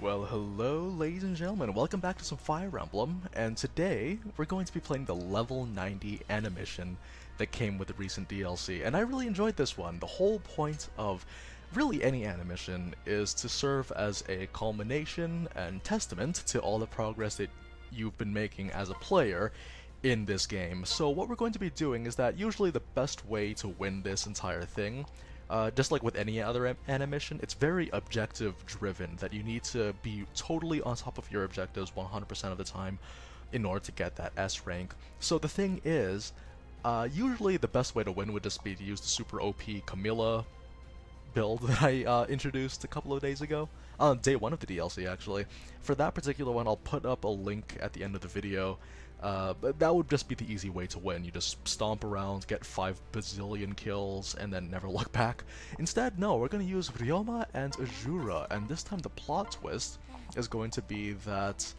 Well, hello ladies and gentlemen, welcome back to some Fire Emblem, and today we're going to be playing the level 90 animation that came with the recent DLC, and I really enjoyed this one. The whole point of really any animation is to serve as a culmination and testament to all the progress that you've been making as a player in this game. So what we're going to be doing is that usually the best way to win this entire thing, just like with any other animation, it's very objective driven, that you need to be totally on top of your objectives 100% of the time in order to get that S rank. So the thing is, usually the best way to win would just be to use the super OP Camilla build that I introduced a couple of days ago, on day 1 of the DLC actually. For that particular one, I'll put up a link at the end of the video. But that would just be the easy way to win. You just stomp around, get 5 bazillion kills, and then never look back. Instead, no, we're going to use Ryoma and Azura, and this time the plot twist is going to be that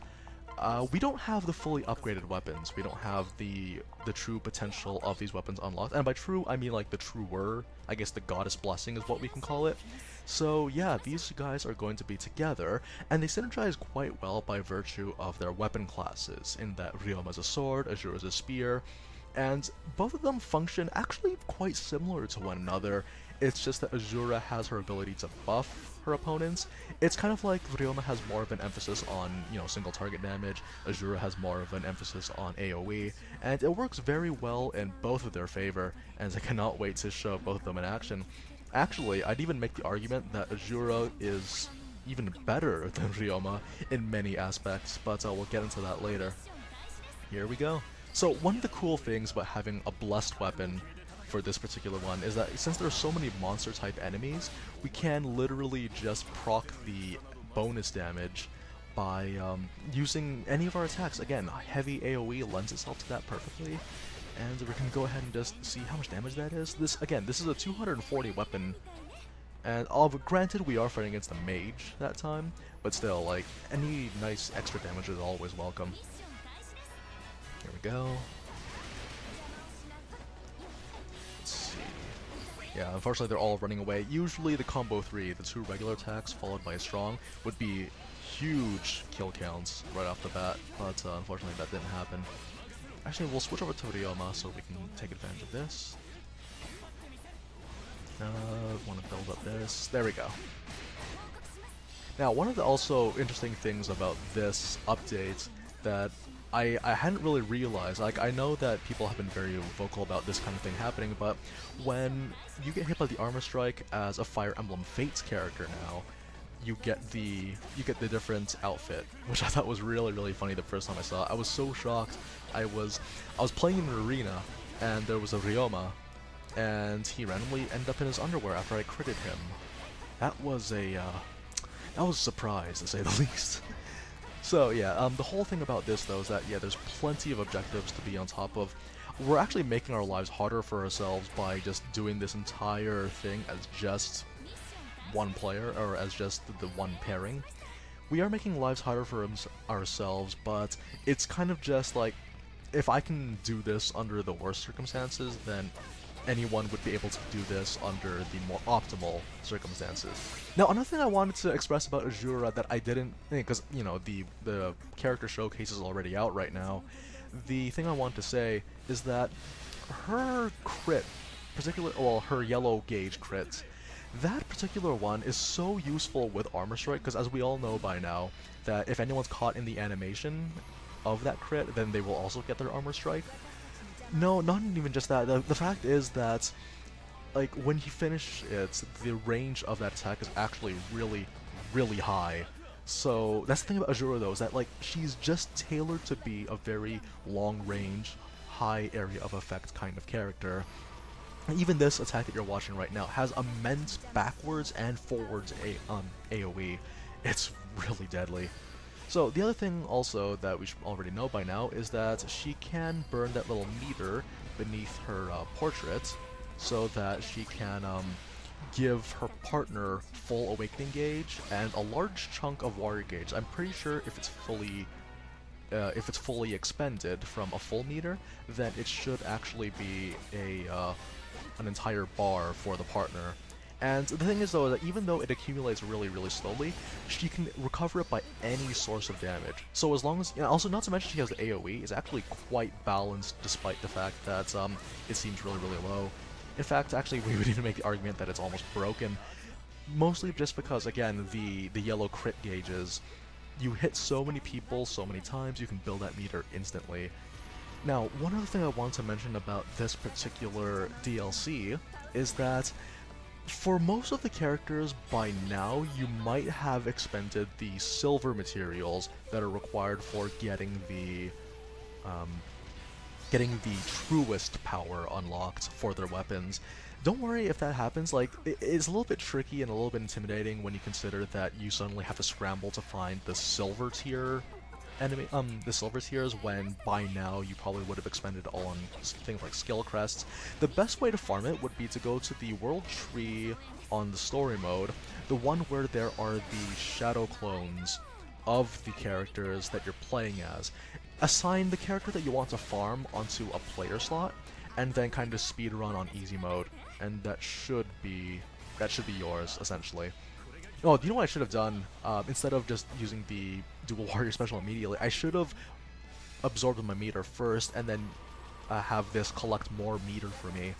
we don't have the fully upgraded weapons. We don't have the true potential of these weapons unlocked. And by true, I mean like the truer. I guess the goddess blessing is what we can call it. So yeah, these guys are going to be together, and they synergize quite well by virtue of their weapon classes, in that Ryoma's a sword, Azura's a spear, and both of them function actually quite similar to one another. It's just that Azura has her ability to buff her opponents. It's kind of like Ryoma has more of an emphasis on, single target damage, Azura has more of an emphasis on AoE, and it works very well in both of their favor, and I cannot wait to show both of them in action. Actually, I'd even make the argument that Azura is even better than Ryoma in many aspects, but we'll get into that later. Here we go. So one of the cool things about having a blessed weapon for this particular one is that since there are so many monster type enemies, we can literally just proc the bonus damage by using any of our attacks. Again, heavy AoE lends itself to that perfectly, and we can go ahead and just see how much damage that is. This is a 240 weapon, and granted we are fighting against a mage that time, but still, like, any nice extra damage is always welcome. Here we go. Yeah, unfortunately they're all running away. Usually the combo 3, the 2 regular attacks followed by a strong, would be huge kill counts right off the bat, but unfortunately that didn't happen. Actually, we'll switch over to Ryoma so we can take advantage of this. Want to build up this. There we go. Now, one of the also interesting things about this update that I hadn't really realized, like, I know that people have been very vocal about this kind of thing happening, but when you get hit by the armor strike as a Fire Emblem Fates character now, you get the different outfit, which I thought was really funny the first time I saw it. I was so shocked. I was playing in an arena, and there was a Ryoma, and he randomly ended up in his underwear after I critted him. That was a surprise, to say the least. So yeah, the whole thing about this though is that, yeah, there's plenty of objectives to be on top of. We're actually making our lives harder for ourselves by just doing this entire thing as just one player, or as just the one pairing. We are making lives harder for ourselves, but it's kind of just like, if I can do this under the worst circumstances, then anyone would be able to do this under the more optimal circumstances. Now, another thing I wanted to express about Azura that I didn't, because, the character showcase is already out right now, the thing I want to say is that her crit, her yellow gauge crit, that particular one is so useful with Armor Strike, because as we all know by now, that if anyone's caught in the animation of that crit, then they will also get their Armor Strike. No, not even just that. The fact is that, like, when you finish it, the range of that attack is actually really high. So that's the thing about Azura though, is that, like, she's just tailored to be a very long range, high area of effect kind of character. And even this attack that you're watching right now has immense backwards and forwards AoE. It's really deadly. So the other thing also that we should already know by now is that she can burn that little meter beneath her portrait, so that she can give her partner full awakening gauge and a large chunk of warrior gauge. I'm pretty sure if it's fully expended from a full meter, then it should actually be an entire bar for the partner. And the thing is though, that even though it accumulates really, really slowly, she can recover it by any source of damage. So as long as, also not to mention she has the AoE, it's actually quite balanced despite the fact that it seems really, really low. In fact, actually, we would even make the argument that it's almost broken. Mostly just because, again, the yellow crit gauges, you hit so many people so many times, you can build that meter instantly. Now, one other thing I want to mention about this particular DLC is that for most of the characters by now, you might have expended the silver materials that are required for getting the truest power unlocked for their weapons. Don't worry if that happens, like, it's a little bit tricky and a little bit intimidating when you consider that you suddenly have to scramble to find the silver tier enemy, the silver tiers, when by now you probably would have expended all on things like skill crests. The best way to farm it would be to go to the world tree on the story mode, the one where there are the shadow clones of the characters that you're playing as. Assign the character that you want to farm onto a player slot, and then kind of speedrun on easy mode, and that should be yours, essentially. Oh, do you know what I should have done? Instead of just using the dual warrior special immediately, I should have absorbed my meter first, and then have this collect more meter for me.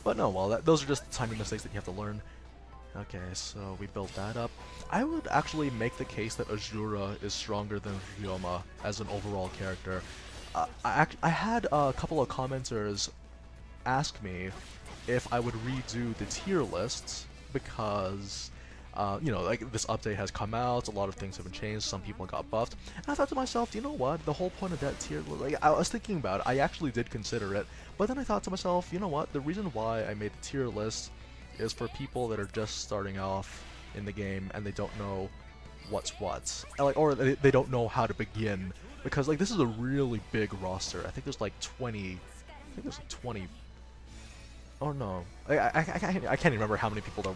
But no, well, those are just tiny mistakes that you have to learn. Okay, so we built that up. I would actually make the case that Azura is stronger than Ryoma as an overall character. I had a couple of commenters ask me if I would redo the tier lists because, you know, like, this update has come out, a lot of things have been changed, some people got buffed, and I thought to myself, you know what, the whole point of that tier, like, I was thinking about it, I actually did consider it, but then I thought to myself, you know what, the reason why I made the tier list is for people that are just starting off in the game and they don't know what's what, like, or they don't know how to begin, because, like, this is a really big roster. I think there's like 20, I think there's like 20, oh no, I can't even remember how many people there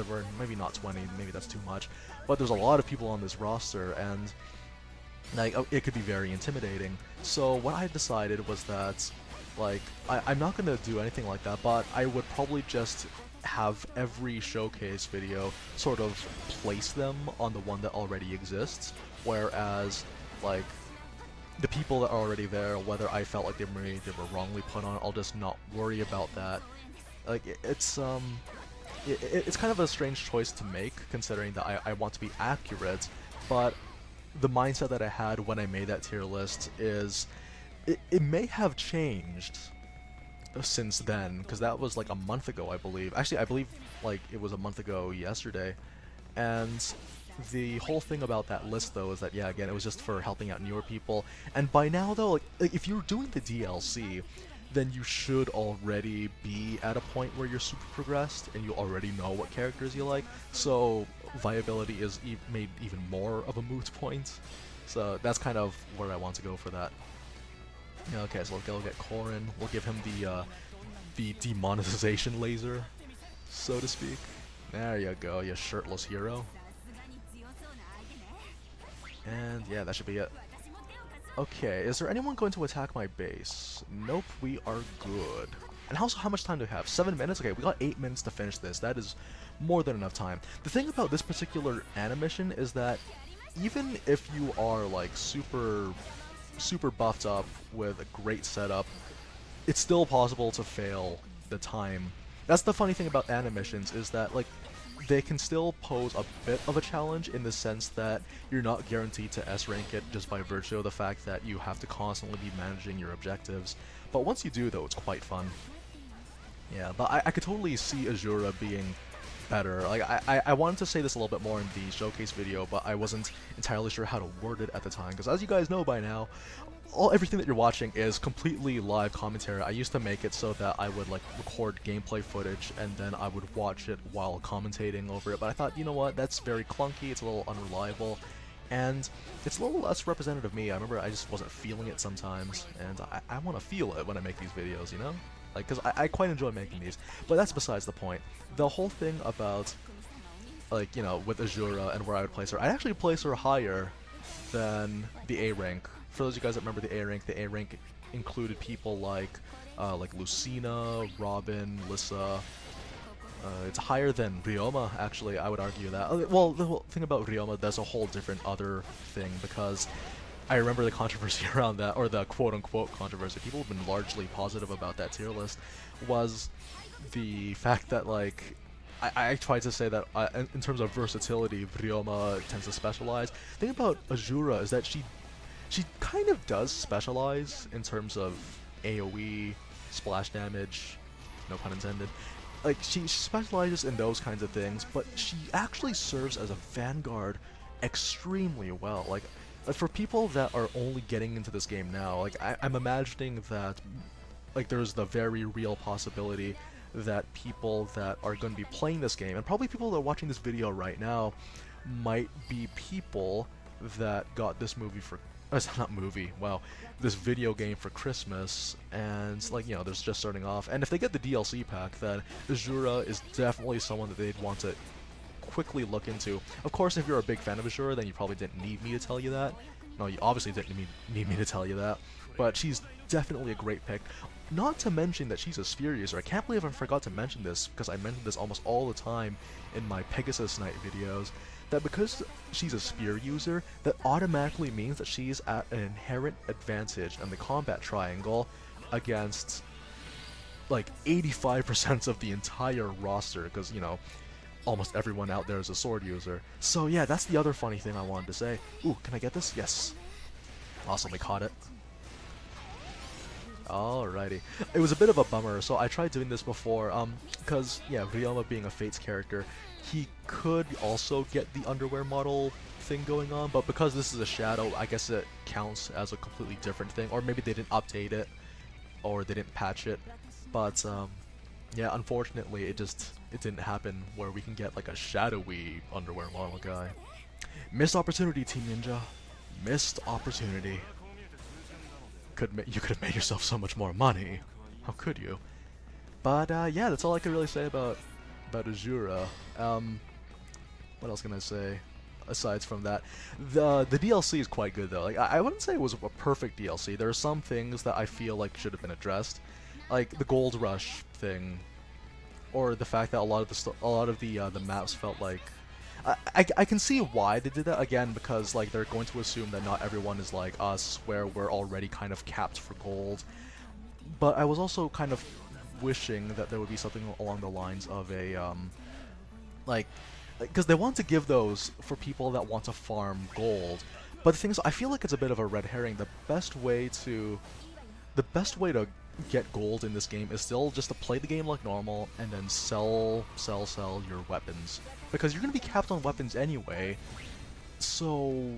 were, maybe not 20, maybe that's too much, but there's a lot of people on this roster, and, like, it could be very intimidating. So what I decided was that, like, I'm not gonna do anything like that, but I would probably just have every showcase video sort of place them on the one that already exists, whereas, like, the people that are already there, whether I felt like they were wrongly put on, I'll just not worry about that. Like, it's kind of a strange choice to make, considering that I want to be accurate, but the mindset that I had when I made that tier list is, it may have changed since then, because that was like a month ago, I believe. Actually, I believe, like, it was a month ago yesterday, and the whole thing about that list, though, is that, yeah, again, it was just for helping out newer people, and by now, though, like if you're doing the DLC, then you should already be at a point where you're super progressed, and you already know what characters you like, so viability is made even more of a moot point, so that's kind of where I want to go for that. Okay, so we'll get Corrin, we'll give him the demonetization laser, so to speak. There you go, you shirtless hero. And yeah, that should be it. Okay, is there anyone going to attack my base? Nope, we are good. And also, how much time do we have? 7 minutes? Okay, we got 8 minutes to finish this. That is more than enough time. The thing about this particular animation is that even if you are, like, super buffed up with a great setup, it's still possible to fail the time. That's the funny thing about animations, is that, like, they can still pose a bit of a challenge in the sense that you're not guaranteed to S-rank it just by virtue of the fact that you have to constantly be managing your objectives. But once you do, though, it's quite fun. Yeah, but I could totally see Azura being better. Like, I wanted to say this a little bit more in the showcase video, but I wasn't entirely sure how to word it at the time, because as you guys know by now, everything that you're watching is completely live commentary. I used to make it so that I would, like, record gameplay footage and then I would watch it while commentating over it, but I thought, you know what, that's very clunky, it's a little unreliable, and it's a little less representative of me. I remember I just wasn't feeling it sometimes, and I want to feel it when I make these videos, you know? Like, because I quite enjoy making these, but that's besides the point. The whole thing about, like, you know, with Azura and where I would place her, I'd actually place her higher than the A rank. For those of you guys that remember the A rank included people like Lucina, Robin, Lissa, It's higher than Ryoma, actually, I would argue that. Well, the whole thing about Ryoma, that's a whole different other thing, because I remember the controversy around that, or the quote-unquote controversy, people have been largely positive about that tier list, was the fact that, like, I tried to say that in terms of versatility, Ryoma tends to specialize. The thing about Azura is that she kind of does specialize in terms of AoE, splash damage, no pun intended. Like, she specializes in those kinds of things, but she actually serves as a vanguard extremely well. Like, for people that are only getting into this game now, like, I'm imagining that, like, there's the very real possibility that people that are going to be playing this game, and probably people that are watching this video right now, might be people that got this movie for not movie, wow, this video game for Christmas, and, like, you know, they're just starting off, and if they get the DLC pack, then Azura is definitely someone that they'd want to quickly look into. Of course, if you're a big fan of Azura, then you probably didn't need me to tell you that. No, you obviously didn't need me to tell you that, but she's definitely a great pick. Not to mention that she's a sphere user. I can't believe I forgot to mention this, because I mention this almost all the time in my Pegasus Night videos, that because she's a spear user, that automatically means that she's at an inherent advantage in the combat triangle against, like, 85% of the entire roster, because, you know, almost everyone out there is a sword user. So yeah, that's the other funny thing I wanted to say. Ooh, can I get this? Yes. Awesome, we caught it. Alrighty. It was a bit of a bummer, so I tried doing this before, because, yeah, Ryoma being a Fates character, he could also get the underwear model thing going on, but because this is a shadow, I guess it counts as a completely different thing, or maybe they didn't update it, or they didn't patch it, but, yeah, unfortunately, it didn't happen where we can get, like, a shadowy underwear model guy. Missed opportunity, Team Ninja. Missed opportunity. You could have made yourself so much more money. How could you? But yeah, that's all I can really say about Azura. What else can I say? Aside from that, the DLC is quite good though. Like, I wouldn't say it was a perfect DLC. There are some things that I feel like should have been addressed, like the Gold Rush thing, or the fact that a lot of the maps felt like. I can see why they did that, again, because, like, they're going to assume that not everyone is like us, where we're already kind of capped for gold. But I was also kind of wishing that there would be something along the lines of a, like, because they want to give those for people that want to farm gold. But the thing is, I feel like it's a bit of a red herring. The best way to get gold in this game is still just to play the game like normal and then sell your weapons, because you're gonna be capped on weapons anyway, so,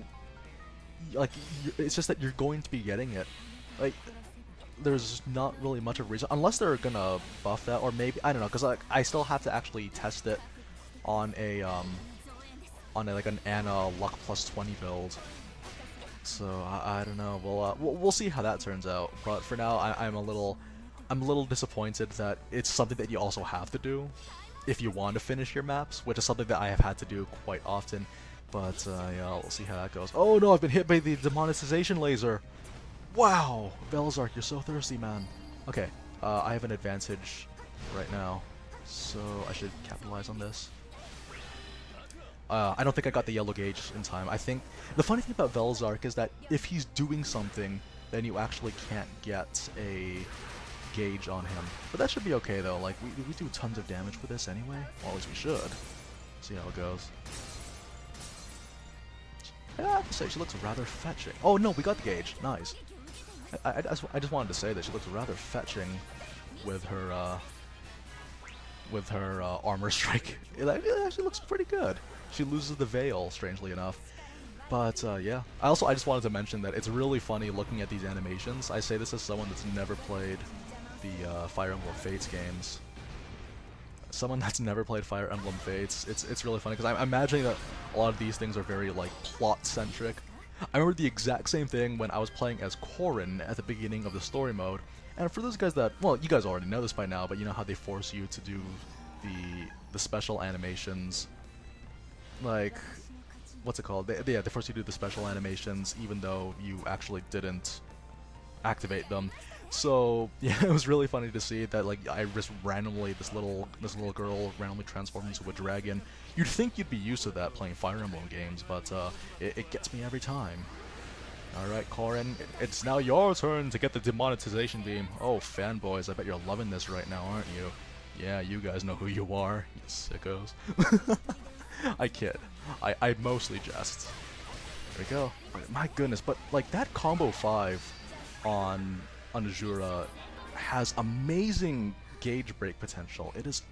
like, it's just that you're going to be getting it. Like, there's not really much of a reason, unless they're gonna buff that, or maybe, I don't know, because, like, I still have to actually test it on like an Ana luck plus 20 build. So I don't know. We'll see how that turns out. But for now, I'm a little disappointed that it's something that you also have to do if you want to finish your maps, which is something that I have had to do quite often. But yeah, we'll see how that goes. Oh no, I've been hit by the demonetization laser. Wow, Velzark, you're so thirsty, man. Okay, I have an advantage right now, so I should capitalize on this. I don't think I got the yellow gauge in time. I think the funny thing about Velzark is that if he's doing something, then you actually can't get a gauge on him. But that should be okay though. Like, we do tons of damage with this anyway. Well, at least we should. See how it goes. I have to say, she looks rather fetching. Oh no, we got the gauge. Nice. I just wanted to say that she looks rather fetching with her armor strike. It actually looks pretty good. She loses the veil, strangely enough. But yeah, I just wanted to mention that it's really funny looking at these animations. I say this as someone that's never played the Fire Emblem Fates games. Someone that's never played Fire Emblem Fates, it's really funny, because I'm imagining that a lot of these things are very, like, plot-centric. I remember the exact same thing when I was playing as Corrin at the beginning of the story mode. And for those guys that, well, you guys already know this by now, but you know how they force you to do the special animations, like, what's it called? They force you to do the special animations even though you actually didn't activate them. So yeah, it was really funny to see that like I just randomly this little girl randomly transformed into a dragon. You'd think you'd be used to that playing Fire Emblem games, but it gets me every time. Alright, Corin, it's now your turn to get the demonetization beam. Oh, fanboys, I bet you're loving this right now, aren't you? Yeah, you guys know who you are, you sickos. I kid. I mostly jest. There we go. My goodness, but like that combo 5 on Azura has amazing gauge break potential. It is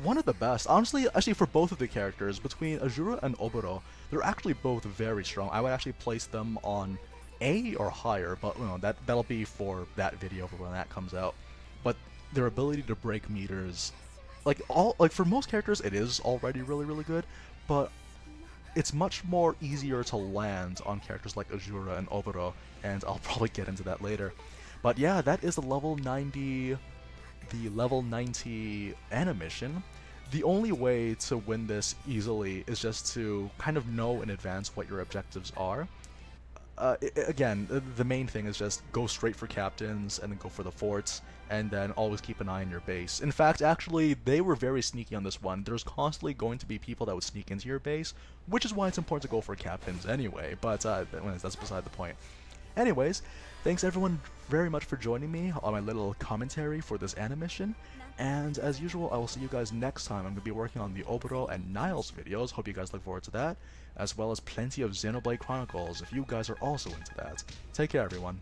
one of the best. Honestly, actually for both of the characters, between Azura and Oboro, they're actually both very strong. I would actually place them on A or higher, but you know, that'll be for that video for when that comes out. But their ability to break meters, like for most characters it is already really good, but it's much more easier to land on characters like Azura and Oboro, and I'll probably get into that later. But yeah, that is the level 90 animation. The only way to win this easily is just to kind of know in advance what your objectives are. Again, the main thing is just go straight for captains and then go for the forts, and then always keep an eye on your base. In fact, actually, they were very sneaky on this one. There's constantly going to be people that would sneak into your base, which is why it's important to go for captains anyway, but that's beside the point. Anyways, thanks everyone very much for joining me on my little commentary for this animation, and as usual, I will see you guys next time. I'm going to be working on the Oboro and Niles videos, hope you guys look forward to that, as well as plenty of Xenoblade Chronicles if you guys are also into that. Take care everyone.